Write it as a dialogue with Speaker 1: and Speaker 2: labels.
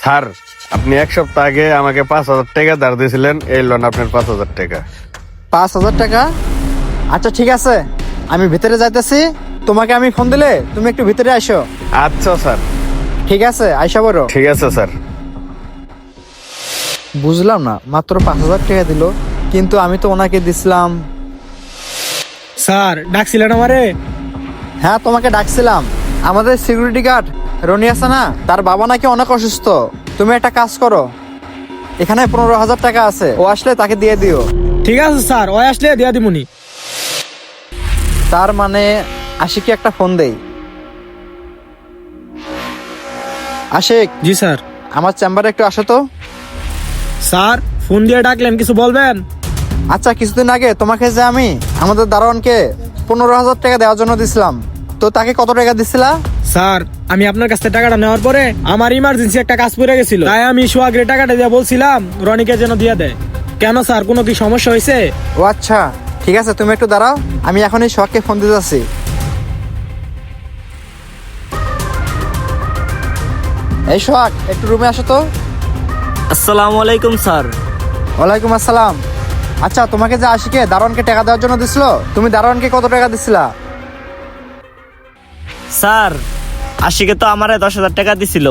Speaker 1: Sir, আপনি এক সপ্তাহ আগে আমাকে 5,000 টাকা ধার দিয়েছিলেন, এই লোন আপনার 5,000 টাকা।
Speaker 2: 5,000 টাকা? আচ্ছা ঠিক আছে, আমি ভিতরে যাইতেছি। তোমাকে আমি ফোন দিলে তুমি একটু ভিতরে আসো।
Speaker 1: আচ্ছা স্যার।
Speaker 2: ঠিক আছে, আইসা বড়।
Speaker 1: ঠিক আছে স্যার।
Speaker 2: বুঝলাম না, মাত্র 5,000 টাকা দিল, কিন্তু আমি তো ওনাকে দিছিলাম।
Speaker 3: স্যার ডাকছিলেন আমারে?
Speaker 2: হ্যাঁ, তোমাকে ডাকছিলাম। আমাদের সিকিউরিটি গার্ড রনি আছে না, তার বাবা নাকি অনেক অসুস্থ। তুমি একটা কাজ করো, এখানে 15,000 টাকা আছে, ও আসলে তাকে দিয়ে দিও।
Speaker 3: ঠিক আছে স্যার, ওই আসলে দিয়া দিমুনি।
Speaker 2: তার মানে আশিককে একটা ফোন দেই। আশিক,
Speaker 3: জি স্যার।
Speaker 2: আমার চেম্বারে একটু আসো তো।
Speaker 3: স্যার ফোন দিয়ে ডাকলেন, কিছু বলবেন?
Speaker 2: আচ্ছা, কিছুদিন আগে তোমাকে যে আমি আমাদের দারোয়ানকে 15,000 টাকা দেওয়ার জন্য দিছিলাম, তো তাকে কত টাকা দিছিলা?
Speaker 3: স্যার আমি আপনার কাছ থেকে টাকাটা নেওয়ার পরে আমার ইমার্জেন্সি একটা কাজ পড়ে গেছিল, তাই আমি সোহাগের টাকাটা দিয়ে বলছিলাম রনিকে যেন দিয়ে দেয়। কেন স্যার, কোনো কি সমস্যা হয়েছে?
Speaker 2: ও আচ্ছা, ঠিক আছে, তুমি একটু দাঁড়াও, আমি এখনই সোহাগকে ফোন দিতে যাচ্ছি। এই সোহাগ, একটু রুমে আসো তো।
Speaker 4: আসসালামু আলাইকুম স্যার।
Speaker 2: ওয়ালাইকুম আসসালাম। আচ্ছা, তোমাকে যে আশিকে দারোয়ানকে টাকা দেওয়ার জন্য দিছিল, তুমি দারোয়ানকে কত টাকা দিছিলা?
Speaker 4: স্যার আশিকে তো আমারে 10,000 টাকা দিছিল।